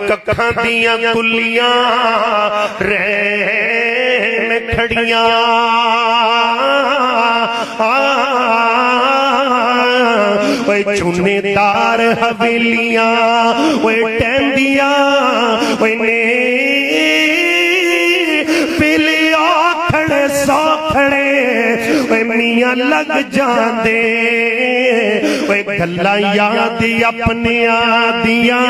कखां दियां कुलियां रहन खड़ियां चुनेदार हवेलियां टहंदियां ने पीले आखड़े सौखड़े मियां लग जांदे गल्लां याद अपनिया दियां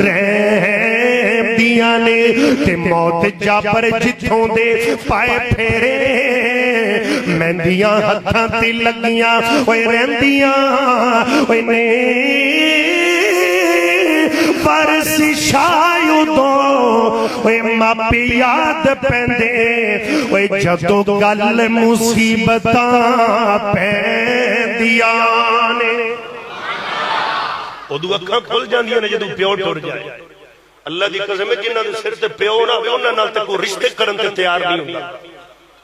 रहंदियां ने ते मौत जापर जिथों दे पाए फेरे मेहंदियां हत्थां ते लगियां रहंदियां ने पर सिशायु दो मापे याद पैंदे जदों गल मुसीबतां पैंदियां ने उदों अखां खुल जांदियां ने जदों प्यो टुर जाए। अल्लाह दी कसम है जिन्हां दे सिर ते प्यो ना होवे उन्हां नाल ते कोई रिश्ते करन ते तैयार नहीं हुंदा।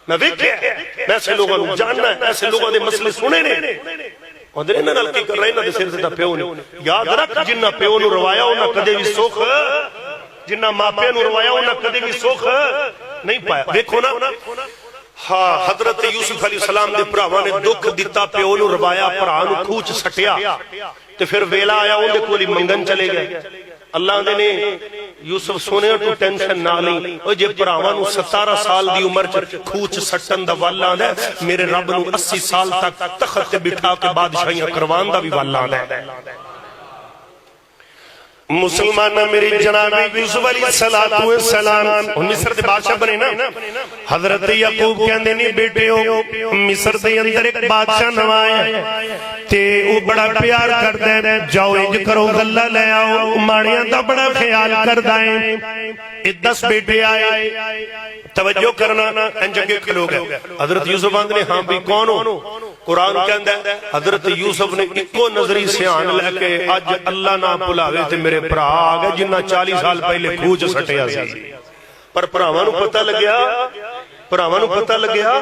मैं वेख्या मैं ऐसे लोगों को जानना ऐसे लोगों के मसले सुने ने की कर रहे इन्हां दे सिर ते प्यो ने याद रख जिन्ना प्यो नूं रवाया उन्हां कदे भी सुख जिन्ना मापिया नूं रवाया उन्हां कदे भी सुख नहीं पाया। देखो ना हाँ हजरत यूसुफ अलैहिस्सलाम दे भरावां ने दुख दिता प्यो नूं रवाया भरा नूं खूह च सट्टिया ते फिर वेला आया उहदे कोल मंगन चले गए। अल्लाह ने यूसुफ सोने तू टेंशन ना ली जे भरावां नूं 17 साल दी उम्र च खूह च सट्टन दा वल आंदा मेरे रब नूं 80 साल तक तख्त ते बिठा के बादशाहियां करवान दा भी वल आंदा। मुसलमान मेरी जनाब यूसुफ अलैहिस्सलाम मिस्र दे बादशाह बने ना हजरत याकूब कहंदे ने बेटियो मिस्र दे अंदर एक बादशाह नवा आया ते वो बड़ा प्यार करदा है जाओ इंज करो गल्ला ले आओ माड़ियां दा बड़ा ख्याल करदा है। ये 10 बेटे आए तवज्जो करना इंज अगे खलो गए। हजरत यूसुफ आंदे हां भी कौन हो कुरान कहंदा है हजरत यूसुफ ने इको नजरी सियान लेके अज अल्लाह ना भुलावे ते मेरे भरा आ गए जिन्ना 40 साल पहले खूह च सट्टिया सी। पर भरावां नूं पता लग्या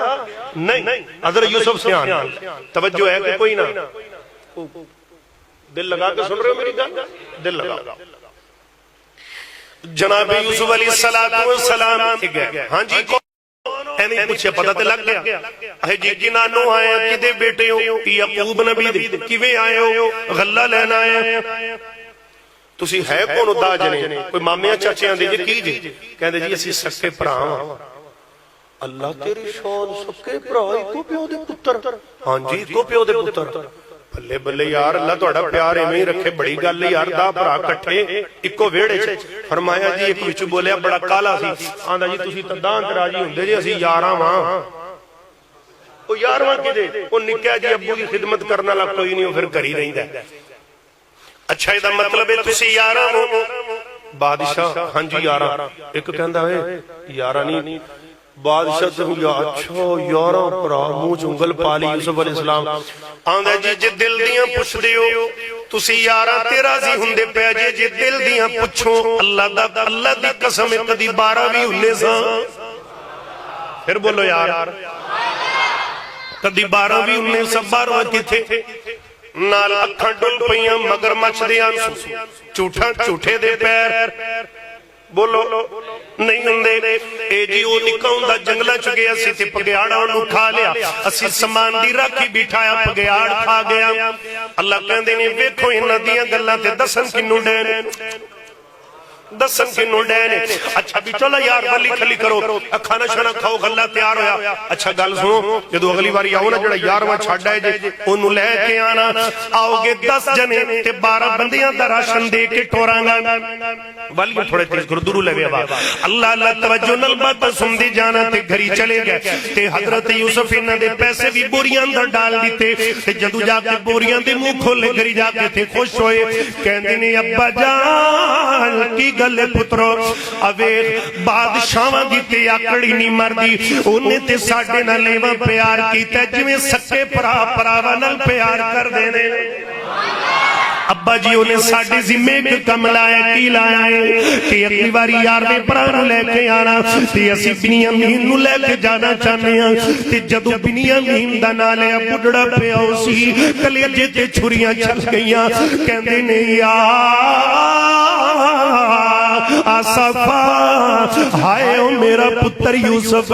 नहीं हजरत यूसुफ सियान तवज्जो है कि कोई ना दिल लगा के सुन रहे हो मेरी गल दिल लगा। जनाब यूसुफ अलैहिस्सलाम हां जी ऐਵੇਂ ਪੁੱਛਿਆ पता तो लग गया है जी जिन्हां नूं आए किदे बेटे हो याकूब नबी दे किवें आए हो गल्ला लेना आए तुसी है कौन दाज ने कोई मामिया चाचियां दे जी की जी कहंदे जी असीं सक्के भरा हां। अल्लाह तेरी शान सक्के भरा इको प्यो दे पुत्तर हां जी इको प्यो दे पुत्तर बल्ले बल्ले यार अल्लाह तुहाडा प्यार इवें ही रखे बड़ी गल यार दा भरा इकट्ठे इको वेड़े च। फरमाया जी एक विच बोलिया बड़ा काला सी आंदा जी तुसीं तां दां तराजी हुंदे जे असीं यारां वां ओ यारवां किदे ओ निक्का जी अब्बू दी खिदमत करन वाला कोई नहीं फिर घर ही रहिंदा। अच्छा इहदा मतलब है तुसीं यारां हो बादशाह हां जी यारां एक कहंदा है यारां नहीं बादशाह तुम अच्छा यारां भरा मुंह च उंगल पा ली यूसुफ अलैहिस्सलाम आंदा जी जे दिल दियां पुछदे हो तुसी यारां ते राजी हुंदे पे जे दिल दियां पुछो अल्लाह दी कसम कदी 12 भी हुंदे सा फिर बोलो यार कदी 12 भी हुंदे सा 12 किथे नाल अखां डुल पईयां मगरमच्छ दे आंसू झूठे दे पैर बोलो नहीं हुंदे ए जी ओ निक्का हुंदा जंगलां च गया सी ते पगयाड़ा ओनू खा लिया असी समान दी राखी बिठाया पगयाड़ खा गया। अल्लाह कहंदे ने वेखो इन्हां दियां गल्लां ते दसन किन्नू डैन अच्छा भी चलो यार गली खली करो खाना शाना खाओ गल्ला तैयार होया। अच्छा गल सुनो जदों अगली बारी आओ ना जेड़ा 11वां छड्ड आए जे ओनू लेके आना आओगे 10 जने ते 12 बंदियां दा राशन दे के टोरांगा वाली थोड़े तेज गुरदुरू लेवे आवाज अल्लाह अल्लाह तवज्जो नाल बात सुनदी जाना ते घरी चले गए ते हजरत यूसुफ इन्हां दे पैसे भी बोरियां अंदर डाल दिते ते जदों जाके बोरियां दे मुंह खोले घरी जाके थे खुश होए कहंदे ने अब्बा जान की गल पुत्रो अवे बादशाहां दी ते आकड़ी नहीं मरदी ओने ते साडे नाल लेवा प्यार कीता जिवें सक्के भरा भरावां नाल प्यार करदे ने। अब्बा जी उन्हें साडे जिम्मे एक कम लाया की लाया है कि अगली बारी 11वें भरा नूं लेके आना ते असीं बिन्यामीन नूं लेके जाना चाहते हैं ते जदों बिन्यामीन दा नां लिया बुढ़ड़ा पिया सी कलेजे ते छुरियां चल गईयां कहंदे ने यार आसफा, हाय ओ मेरा पुत्र यूसुफ।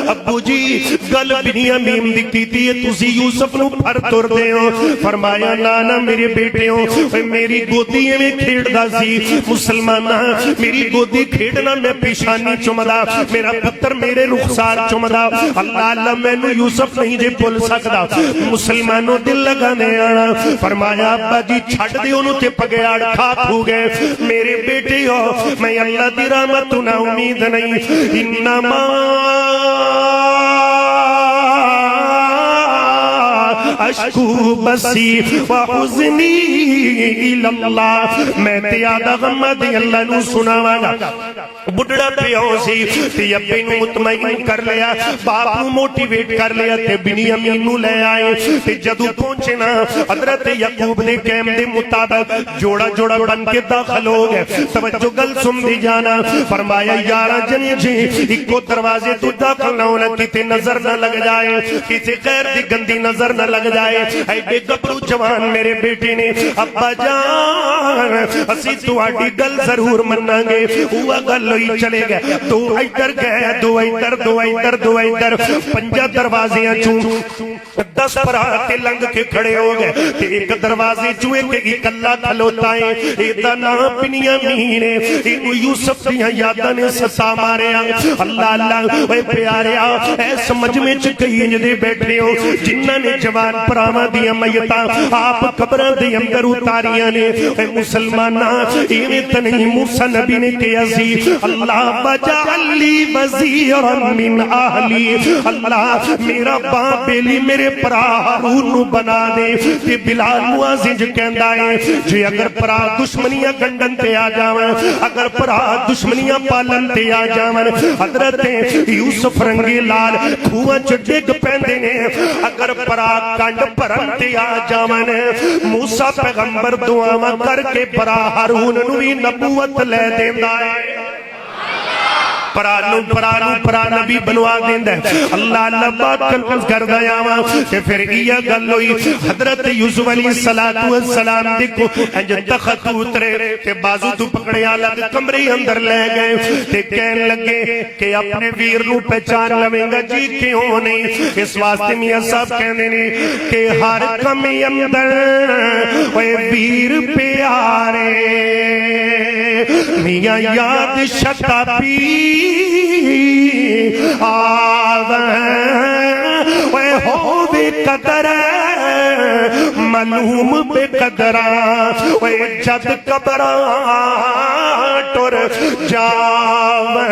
अबू जी गल बिनियामीन दी कीती है, तुसी यूसुफ नूं फर तुरदे हो। फरमाया ना ना मेरे बेटे हो, मेरी गोदी एवें खेड़दा सी। मुसलमाना मेरी गोदी खेड़ना, मैं पेशानी चुमदा, मेरा पुत्र मेरे रुखसार चुमदा। अल्लाह अल्लाह मैनू यूसुफ नहीं जे भुल सकदा। मुसलमानों दिल लगाने आना। फरमाया अब्बा जी छड़ दे ओनू ते पगयाड़ खा खू गए। मेरे बेटे हो, मैं अल्लाह दी रहमत तू ना उम्मीद नहीं। इन्नमा अशकू बसी व हुज़्नी इलल्लाह, मैं ते आदा गम दी अल्लाह नू सुनावांगा। बुढ़ड़ा पियो सी ते अब्बे नू मुतमईन कर लिया, बाप नू मोटिवेट कर लिया ते बिनियामीन नू ले आए। ते जदों पहुंचे ना हजरत याकूब दे कहम दे मुताबिक जोड़ा जोड़ा बन के दाखिल हो गए। तवज्जो गल सुन दी जाना। फरमाया 11 जने जी इको दरवाजे तो दाखिल ना होना, किते नजर न लग जाए, किसी गैर दी गंदी नजर न लग जाए। ऐडे गबरू जवान मेरे बेटे ने अब्बा जान असी तुहाडी गल जरूर मन्नांगे। हुआ गल होई चले गए, दो इधर गए, दो इधर, दो इधर, दो इधर, 5 दरवाजियां चूं 10 भरा ते लंघ के खड़े हो गए। ते एक दरवाजे चूं एक इकल्ला खलोता है, एदा नाम बिनियामीन है। इनू यूसुफ दियां यादां ने सता मारिया। अल्लाह अल्लाह ओए प्यारिया, ऐ समझ में च कई इंजदे बैठे हो जिन्हां ने जवान भरावां दियां मयतां आप कब्रां दे अंदर उतारियां ने। ऐ मुसलमाना इवें त नहीं, मूसा नबी ने कहा सी अल्लाह बजअली वज़ीरन मिन अहली, अल्लाह मेरा बाप बेली मेरे भरा हारून नू बना दे। ते बिलाल मुआज़िन कहंदा है जे अगर भरा दुश्मनियां गंढन ते आ जावन, अगर भरा दुश्मनियां पालन ते आ जावन, हजरत यूसुफ रंगे लाल खूहां च डिग पैंदे ने। अगर भरा कंड भरन ते आ जावन, मूसा पैगंबर दुआवां करके भरा हारून नू भी नबूवत ले देंदा है। परा नबी बनवा देंदा। अल्लाह अल्लाह बात करदा आवां ते फिर इया गल होई। हजरत यूसुफ अलैहिस्सलातु वस्सलाम देखो इंज तखत उतरे ते बाजू तू पकड़िया लग कमरे अंदर ले गए ते कहन लगे कि अपने वीर नू पहचान लवेंगा जी क्यों नहीं। इस वास्ते मियां साहब कहंदे ने कि हर कमी अंदर ओए वीर प्यारे, मियां याद शताबी आवे हो बेकदर मालूम बेकदरा, जद कबरा टुर जावे